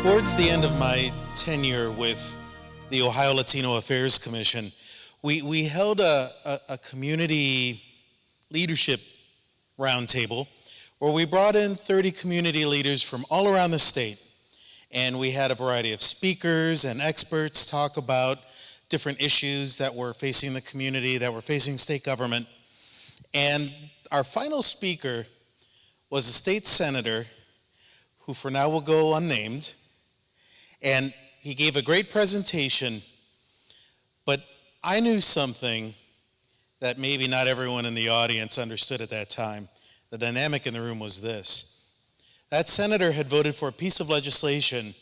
Towards the end of my tenure with the Ohio Latino Affairs Commission, we held a community leadership roundtable where we brought in 30 community leaders from all around the state. And we had a variety of speakers and experts talk about different issues that were facing the community, that were facing state government. And our final speaker was a state senator who for now will go unnamed. And he gave a great presentation, but I knew something that maybe not everyone in the audience understood at that time. The dynamic in the room was this. That senator had voted for a piece of legislation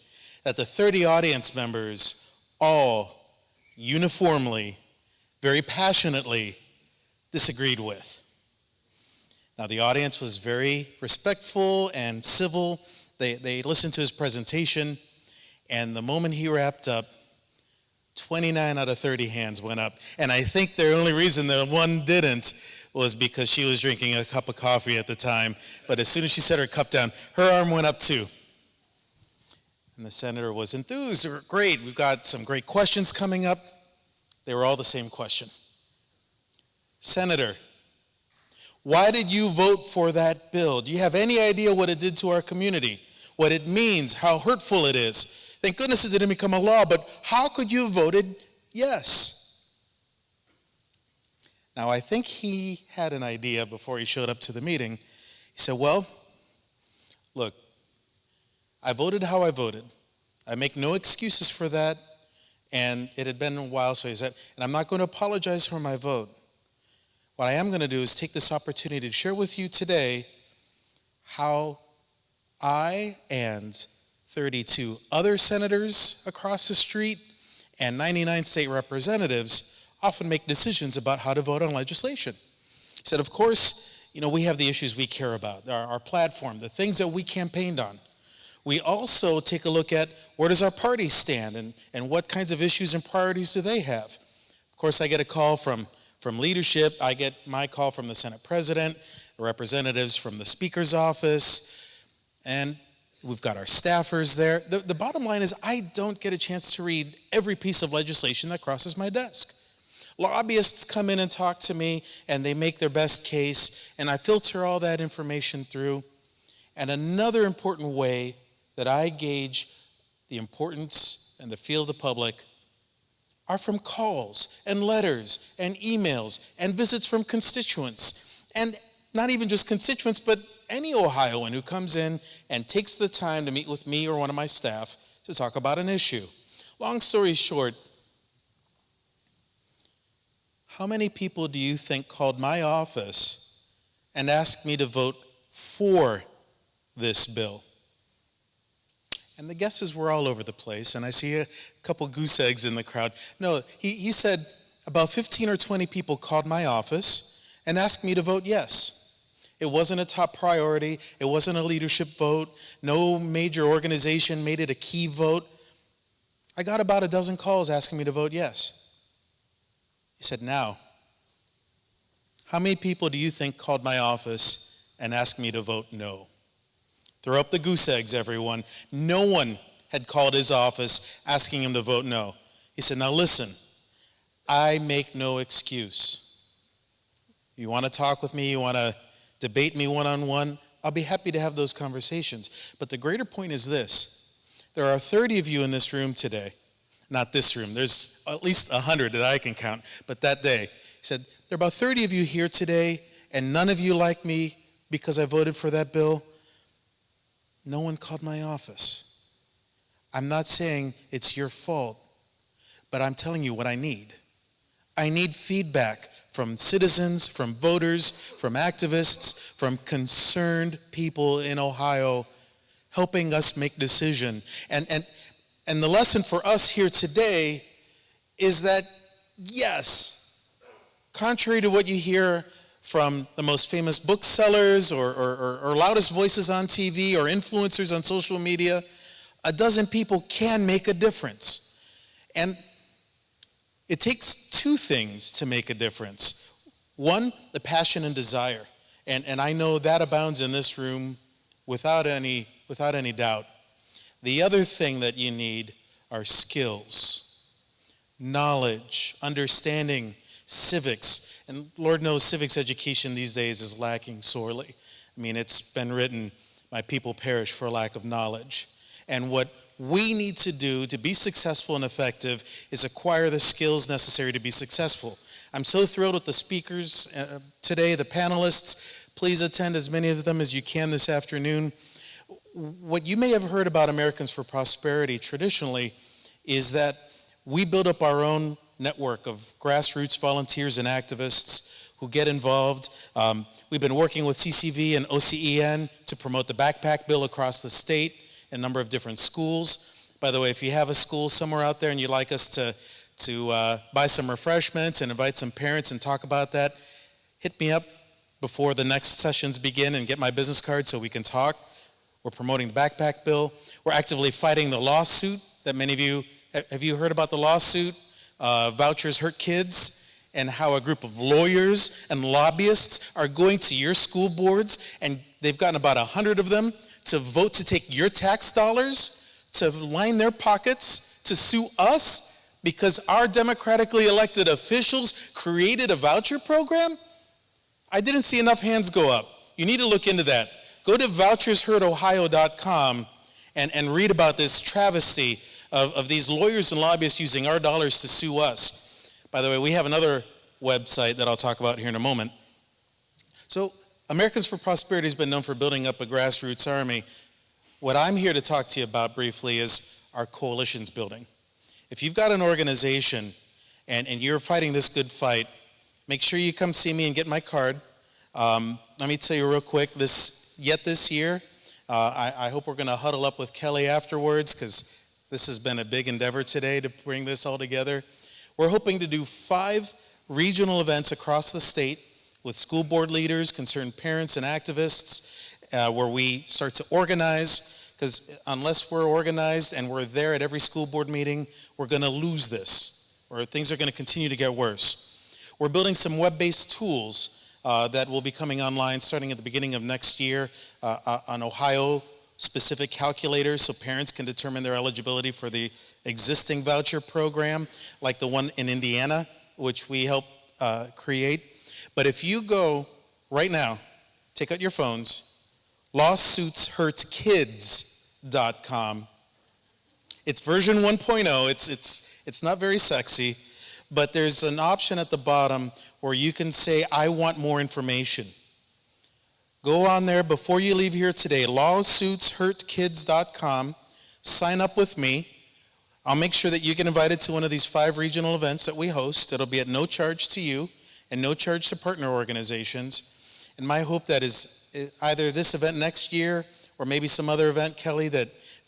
that the 30 audience members all uniformly, very passionately disagreed with. Now the audience was very respectful and civil. They listened to his presentation, and the moment he wrapped up, 29 out of 30 hands went up. And I think the only reason that one didn't was because she was drinking a cup of coffee at the time. But as soon as she set her cup down, her arm went up too. And the senator was enthused. Great, we've got some great questions coming up. They were all the same question. Senator, why did you vote for that bill? Do you have any idea what it did to our community? What it means, how hurtful it is? Thank goodness it didn't become a law, but how could you have voted yes? Now, I think he had an idea before he showed up to the meeting. He said, well, look, I voted how I voted. I make no excuses for that, and it had been a while, so he said, and I'm not going to apologize for my vote. What I am going to do is take this opportunity to share with you today how I and 32 other senators across the street and 99 state representatives often make decisions about how to vote on legislation. He said, of course, we have the issues we care about, our platform, the things that we campaigned on. We also take a look at where does our party stand and what kinds of issues and priorities do they have. Of course, I get a call from leadership. I get my call from the Senate President, representatives from the Speaker's office, and we've got our staffers there. The bottom line is I don't get a chance to read every piece of legislation that crosses my desk. Lobbyists come in and talk to me, and they make their best case, and I filter all that information through. And another important way that I gauge the importance and the feel of the public are from calls and letters and emails and visits from constituents. And not even just constituents, but any Ohioan who comes in and takes the time to meet with me or one of my staff to talk about an issue. Long story short, how many people do you think called my office and asked me to vote for this bill? And the guesses were all over the place, and I see a couple goose eggs in the crowd. No, he said about 15 or 20 people called my office and asked me to vote yes. It wasn't a top priority. It wasn't a leadership vote. No major organization made it a key vote. I got about a dozen calls asking me to vote yes. He said, now, how many people do you think called my office and asked me to vote no? Throw up the goose eggs, everyone. No one had called his office asking him to vote no. He said, now listen, I make no excuse. You want to talk with me? You want to debate me one-on-one? I'll be happy to have those conversations. But the greater point is this. There are 30 of you in this room today. Not this room. There's at least 100 that I can count. But that day, he said, there are about 30 of you here today, and none of you like me because I voted for that bill. No one called my office. I'm not saying it's your fault, but I'm telling you what I need. I need feedback from citizens, from voters, from activists, from concerned people in Ohio helping us make decisions. And the lesson for us here today is that, yes, contrary to what you hear from the most famous booksellers or loudest voices on TV or influencers on social media, a dozen people can make a difference. And it takes two things to make a difference. One, the passion and desire. And I know that abounds in this room without any doubt. The other thing that you need are skills, knowledge, understanding, civics. And Lord knows civics education these days is lacking sorely. I mean, it's been written, my people perish for lack of knowledge. And what we need to do to be successful and effective is acquire the skills necessary to be successful. I'm so thrilled with the speakers today, the panelists. Please attend as many of them as you can this afternoon. What you may have heard about Americans for Prosperity traditionally is that we build up our own network of grassroots volunteers and activists who get involved. We've been working with CCV and OCEN to promote the backpack bill across the state in a number of different schools. By the way, if you have a school somewhere out there and you'd like us to buy some refreshments and invite some parents and talk about that, hit me up before the next sessions begin and get my business card so we can talk. We're promoting the backpack bill. We're actively fighting the lawsuit that many of you, have you heard about the lawsuit? Vouchers Hurt Kids, and how a group of lawyers and lobbyists are going to your school boards, and they've gotten about 100 of them to vote to take your tax dollars, to line their pockets, to sue us because our democratically elected officials created a voucher program? I didn't see enough hands go up. You need to look into that. Go to vouchershurtohio.com and read about this travesty of these lawyers and lobbyists using our dollars to sue us. By the way, we have another website that I'll talk about here in a moment. So Americans for Prosperity has been known for building up a grassroots army. What I'm here to talk to you about briefly is our coalitions building. If you've got an organization and you're fighting this good fight, make sure you come see me and get my card. Let me tell you real quick, this year, I hope we're going to huddle up with Kelly afterwards, because this has been a big endeavor today to bring this all together. We're hoping to do 5 regional events across the state with school board leaders, concerned parents, and activists, where we start to organize, because unless we're organized and we're there at every school board meeting, we're going to lose this, or things are going to continue to get worse. We're building some web-based tools that will be coming online starting at the beginning of next year, an Ohio-specific calculator so parents can determine their eligibility for the existing voucher program, like the one in Indiana, which we helped create. But if you go right now, take out your phones, lawsuitshurtkids.com. It's version 1.0. It's not very sexy, but there's an option at the bottom where you can say, I want more information. Go on there before you leave here today, lawsuitshurtkids.com, sign up with me. I'll make sure that you get invited to one of these 5 regional events that we host. It'll be at no charge to you and no charge to partner organizations. And my hope that is either this event next year or maybe some other event, Kelly, that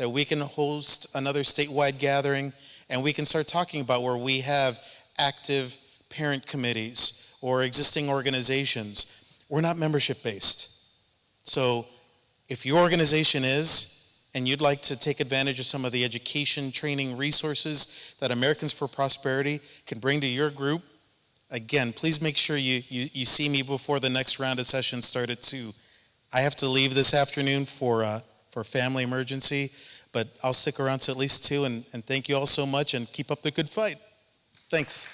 we can host another statewide gathering and we can start talking about where we have active parent committees or existing organizations. We're not membership based. So if your organization is, and you'd like to take advantage of some of the education, training, resources that Americans for Prosperity can bring to your group, again, please make sure you see me before the next round of sessions start at 2. I have to leave this afternoon for family emergency, but I'll stick around to at least 2, and thank you all so much, and keep up the good fight. Thanks.